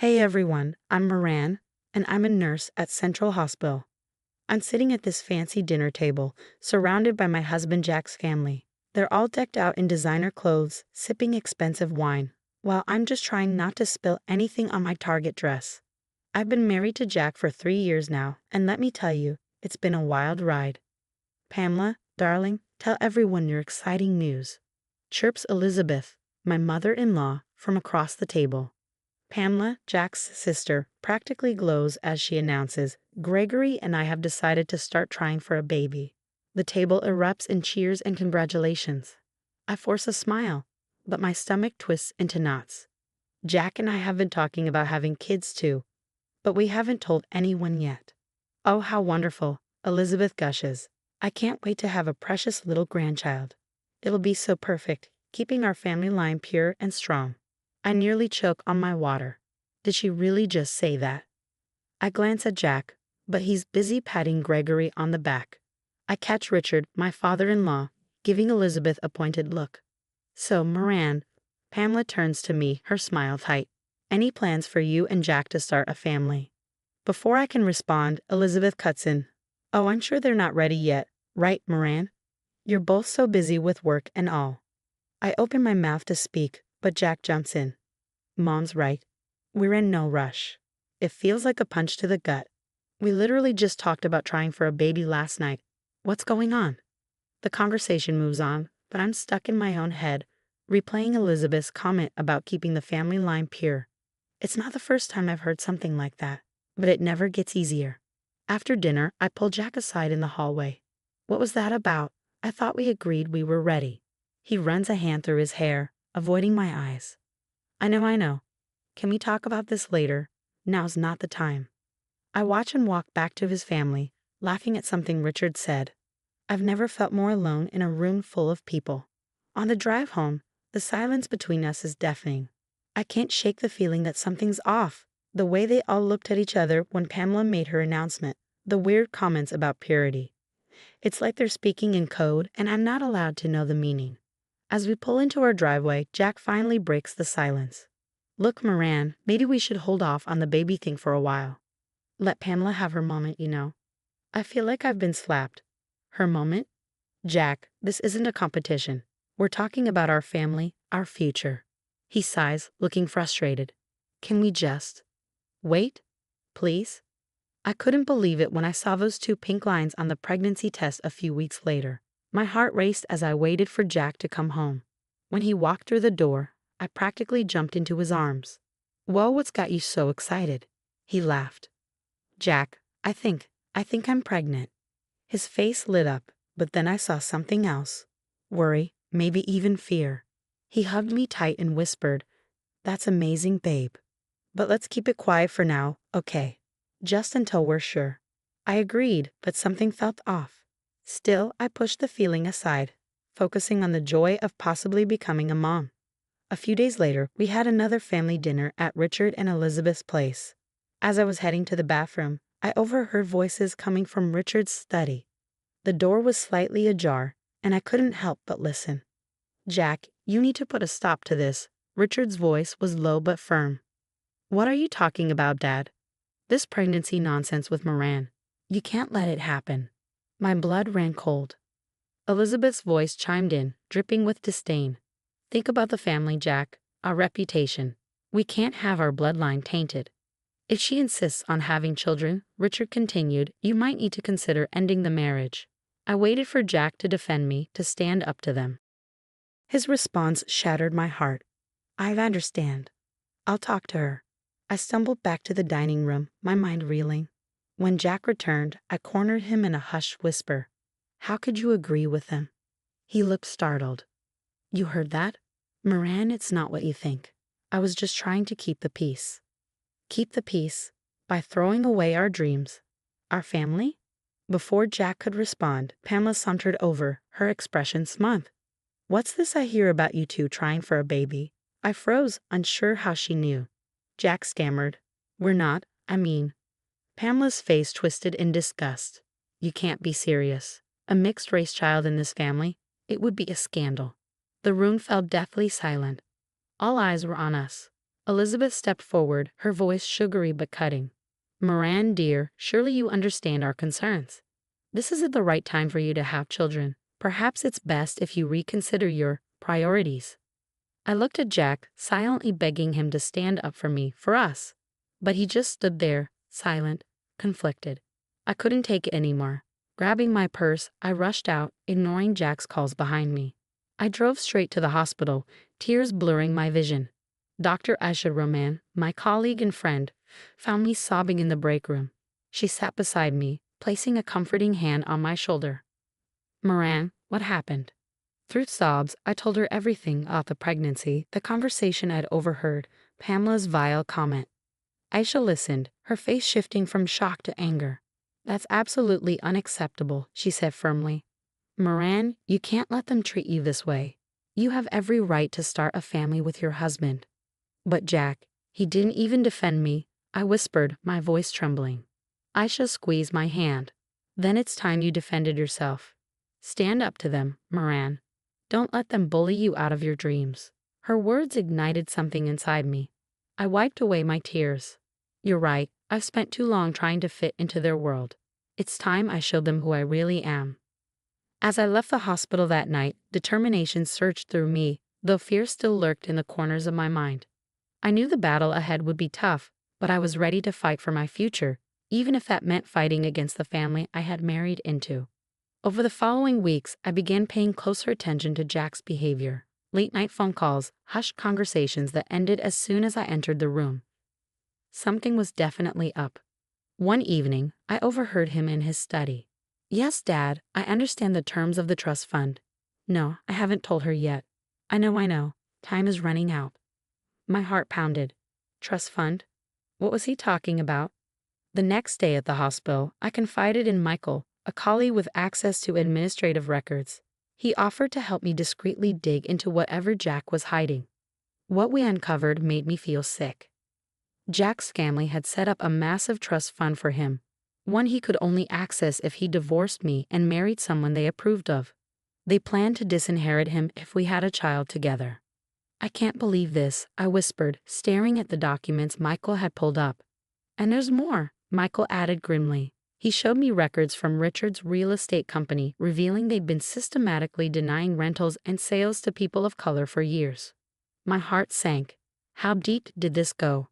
Hey everyone, I'm Moran, and I'm a nurse at Central Hospital. I'm sitting at this fancy dinner table, surrounded by my husband Jack's family. They're all decked out in designer clothes, sipping expensive wine, while I'm just trying not to spill anything on my Target dress. I've been married to Jack for 3 years now, and let me tell you, it's been a wild ride. Pamela, darling, tell everyone your exciting news. Chirps Elizabeth, my mother-in-law, from across the table. Pamela, Jack's sister, practically glows as she announces, Gregory and I have decided to start trying for a baby. The table erupts in cheers and congratulations. I force a smile, but my stomach twists into knots. Jack and I have been talking about having kids too, but we haven't told anyone yet. Oh, how wonderful, Elizabeth gushes. I can't wait to have a precious little grandchild. It'll be so perfect, keeping our family line pure and strong. I nearly choke on my water. Did she really just say that? I glance at Jack, but he's busy patting Gregory on the back. I catch Richard, my father-in-law, giving Elizabeth a pointed look. So, Moran, Pamela turns to me, her smile tight. Any plans for you and Jack to start a family? Before I can respond, Elizabeth cuts in. Oh, I'm sure they're not ready yet, right, Moran? You're both so busy with work and all. I open my mouth to speak, but Jack jumps in. Mom's right. We're in no rush. It feels like a punch to the gut. We literally just talked about trying for a baby last night. What's going on? The conversation moves on, but I'm stuck in my own head, replaying Elizabeth's comment about keeping the family line pure. It's not the first time I've heard something like that, but it never gets easier. After dinner, I pull Jack aside in the hallway. What was that about? I thought we agreed we were ready. He runs a hand through his hair, avoiding my eyes. I know. Can we talk about this later? Now's not the time. I watch him walk back to his family, laughing at something Richard said. I've never felt more alone in a room full of people. On the drive home, the silence between us is deafening. I can't shake the feeling that something's off. The way they all looked at each other when Pamela made her announcement, the weird comments about purity. It's like they're speaking in code, and I'm not allowed to know the meaning. As we pull into our driveway, Jack finally breaks the silence. Look, Moran, maybe we should hold off on the baby thing for a while. Let Pamela have her moment, you know. I feel like I've been slapped. Her moment? Jack, this isn't a competition. We're talking about our family, our future. He sighs, looking frustrated. Can we just wait? Please? I couldn't believe it when I saw those 2 pink lines on the pregnancy test a few weeks later. My heart raced as I waited for Jack to come home. When he walked through the door, I practically jumped into his arms. Well, what's got you so excited? He laughed. Jack, I think I'm pregnant. His face lit up, but then I saw something else. Worry, maybe even fear. He hugged me tight and whispered, That's amazing, babe. But let's keep it quiet for now, okay? Just until we're sure. I agreed, but something felt off. Still, I pushed the feeling aside, focusing on the joy of possibly becoming a mom. A few days later, we had another family dinner at Richard and Elizabeth's place. As I was heading to the bathroom, I overheard voices coming from Richard's study. The door was slightly ajar, and I couldn't help but listen. Jack, you need to put a stop to this. Richard's voice was low but firm. What are you talking about, Dad? This pregnancy nonsense with Moran. You can't let it happen. My blood ran cold. Elizabeth's voice chimed in, dripping with disdain. Think about the family, Jack, our reputation. We can't have our bloodline tainted. If she insists on having children, Richard continued, you might need to consider ending the marriage. I waited for Jack to defend me, to stand up to them. His response shattered my heart. I understand. I'll talk to her. I stumbled back to the dining room, my mind reeling. When Jack returned, I cornered him in a hushed whisper. How could you agree with him? He looked startled. You heard that? Moran, it's not what you think. I was just trying to keep the peace. Keep the peace? By throwing away our dreams? Our family? Before Jack could respond, Pamela sauntered over, her expression smug. What's this I hear about you two trying for a baby? I froze, unsure how she knew. Jack stammered. We're not, Pamela's face twisted in disgust. You can't be serious. A mixed-race child in this family? It would be a scandal. The room fell deathly silent. All eyes were on us. Elizabeth stepped forward, her voice sugary but cutting. "Moran, dear, surely you understand our concerns. This isn't the right time for you to have children. Perhaps it's best if you reconsider your priorities." I looked at Jack, silently begging him to stand up for me, for us. But he just stood there, silent, conflicted. I couldn't take it anymore. Grabbing my purse, I rushed out, ignoring Jack's calls behind me. I drove straight to the hospital, tears blurring my vision. Dr. Aisha Roman, my colleague and friend, found me sobbing in the break room. She sat beside me, placing a comforting hand on my shoulder. "Moran, what happened?" Through sobs, I told her everything about the pregnancy, the conversation I'd overheard, Pamela's vile comment. Aisha listened, her face shifting from shock to anger. "That's absolutely unacceptable," she said firmly. "Moran, you can't let them treat you this way. You have every right to start a family with your husband." "But Jack, he didn't even defend me," I whispered, my voice trembling. Aisha squeezed my hand. "Then it's time you defended yourself. Stand up to them, Moran. Don't let them bully you out of your dreams." Her words ignited something inside me. I wiped away my tears. "You're right, I've spent too long trying to fit into their world. It's time I showed them who I really am." As I left the hospital that night, determination surged through me, though fear still lurked in the corners of my mind. I knew the battle ahead would be tough, but I was ready to fight for my future, even if that meant fighting against the family I had married into. Over the following weeks, I began paying closer attention to Jack's behavior. Late-night phone calls, hushed conversations that ended as soon as I entered the room. Something was definitely up. One evening, I overheard him in his study. "Yes, Dad, I understand the terms of the trust fund." "No, I haven't told her yet." I know. Time is running out." My heart pounded. Trust fund? What was he talking about? The next day at the hospital, I confided in Michael, a colleague with access to administrative records. He offered to help me discreetly dig into whatever Jack was hiding. What we uncovered made me feel sick. Jack's family had set up a massive trust fund for him, one he could only access if he divorced me and married someone they approved of. They planned to disinherit him if we had a child together. "I can't believe this," I whispered, staring at the documents Michael had pulled up. "And there's more," Michael added grimly. He showed me records from Richard's real estate company revealing they'd been systematically denying rentals and sales to people of color for years. My heart sank. How deep did this go?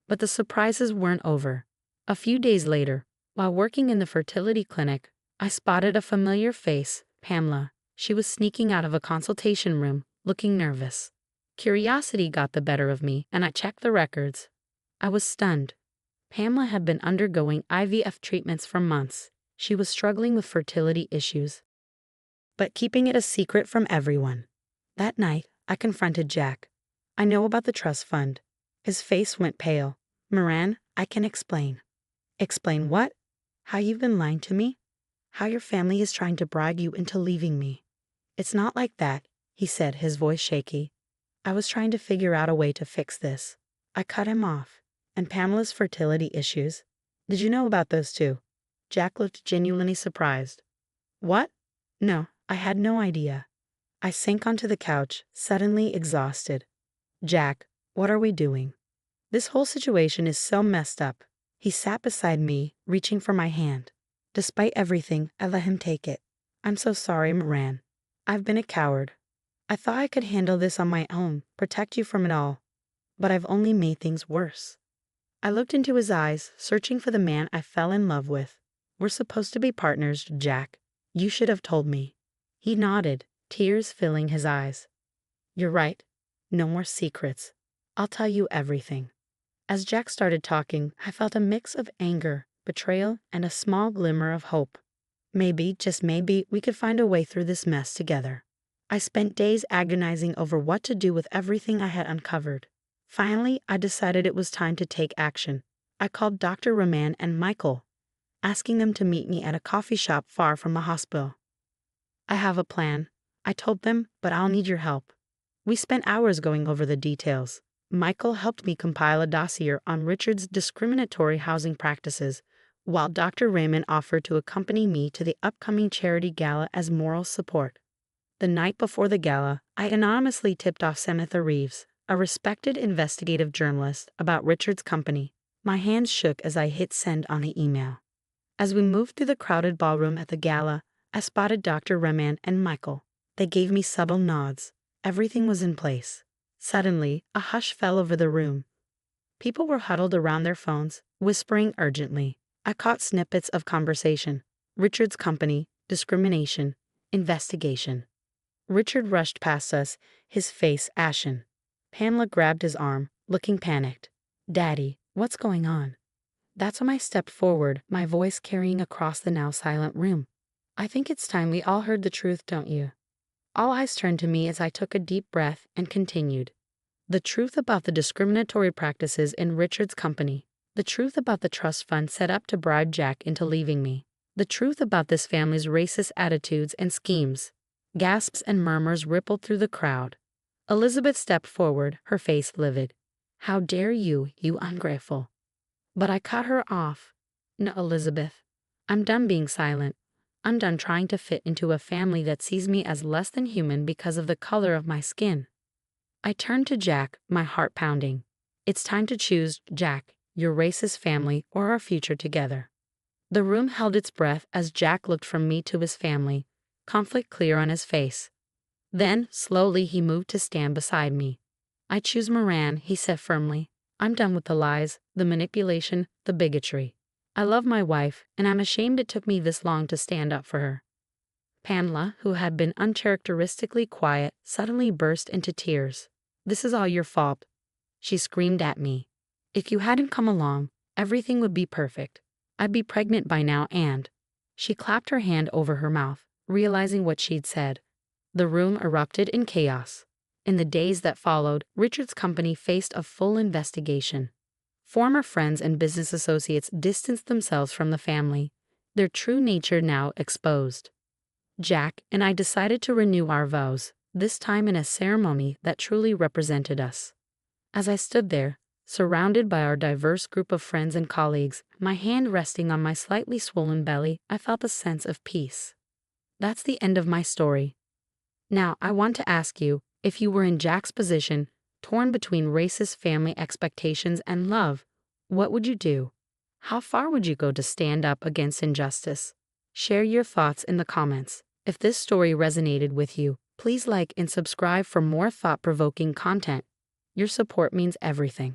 But the surprises weren't over. A few days later, while working in the fertility clinic, I spotted a familiar face, Pamela. She was sneaking out of a consultation room, looking nervous. Curiosity got the better of me, and I checked the records. I was stunned. Pamela had been undergoing IVF treatments for months. She was struggling with fertility issues, but keeping it a secret from everyone. That night, I confronted Jack. "I know about the trust fund." His face went pale. "Moran, I can explain." "Explain what?" "How you've been lying to me. How your family is trying to bribe you into leaving me." "It's not like that," he said, his voice shaky. "I was trying to figure out a way to fix this." I cut him off. "And Pamela's fertility issues? Did you know about those too?" Jack looked genuinely surprised. "What? No, I had no idea." I sank onto the couch, suddenly exhausted. "Jack, what are we doing? This whole situation is so messed up." He sat beside me, reaching for my hand. Despite everything, I let him take it. "I'm so sorry, Moran. I've been a coward. I thought I could handle this on my own, protect you from it all. But I've only made things worse." I looked into his eyes, searching for the man I fell in love with. "We're supposed to be partners, Jack. You should have told me." He nodded, tears filling his eyes. "You're right. No more secrets. I'll tell you everything." As Jack started talking, I felt a mix of anger, betrayal, and a small glimmer of hope. Maybe, just maybe, we could find a way through this mess together. I spent days agonizing over what to do with everything I had uncovered. Finally, I decided it was time to take action. I called Dr. Roman and Michael, asking them to meet me at a coffee shop far from the hospital. "I have a plan," I told them, "but I'll need your help." We spent hours going over the details. Michael helped me compile a dossier on Richard's discriminatory housing practices, while Dr. Raymond offered to accompany me to the upcoming charity gala as moral support. The night before the gala, I anonymously tipped off Samantha Reeves, a respected investigative journalist, about Richard's company. My hands shook as I hit send on the email. As we moved through the crowded ballroom at the gala, I spotted Dr. Reman and Michael. They gave me subtle nods. Everything was in place. Suddenly, a hush fell over the room. People were huddled around their phones, whispering urgently. I caught snippets of conversation. Richard's company, discrimination, investigation. Richard rushed past us, his face ashen. Pamela grabbed his arm, looking panicked. "Daddy, what's going on?" That's when I stepped forward, my voice carrying across the now silent room. "I think it's time we all heard the truth, don't you?" All eyes turned to me as I took a deep breath and continued. The truth about the discriminatory practices in Richard's company. The truth about the trust fund set up to bribe Jack into leaving me. The truth about this family's racist attitudes and schemes. Gasps and murmurs rippled through the crowd. Elizabeth stepped forward, her face livid. "How dare you, you ungrateful." But I cut her off. "No, Elizabeth. I'm done being silent. I'm done trying to fit into a family that sees me as less than human because of the color of my skin." I turned to Jack, my heart pounding. "It's time to choose, Jack, your racist family or our future together." The room held its breath as Jack looked from me to his family, conflict clear on his face. Then, slowly, he moved to stand beside me. "I choose Moran," he said firmly. "I'm done with the lies, the manipulation, the bigotry. I love my wife, and I'm ashamed it took me this long to stand up for her." Pamela, who had been uncharacteristically quiet, suddenly burst into tears. "This is all your fault," she screamed at me. "If you hadn't come along, everything would be perfect. I'd be pregnant by now and—" She clapped her hand over her mouth, realizing what she'd said. The room erupted in chaos. In the days that followed, Richard's company faced a full investigation. Former friends and business associates distanced themselves from the family, their true nature now exposed. Jack and I decided to renew our vows, this time in a ceremony that truly represented us. As I stood there, surrounded by our diverse group of friends and colleagues, my hand resting on my slightly swollen belly, I felt a sense of peace. That's the end of my story. Now, I want to ask you, if you were in Jack's position, torn between racist family expectations and love, what would you do? How far would you go to stand up against injustice? Share your thoughts in the comments. If this story resonated with you, please like and subscribe for more thought-provoking content. Your support means everything.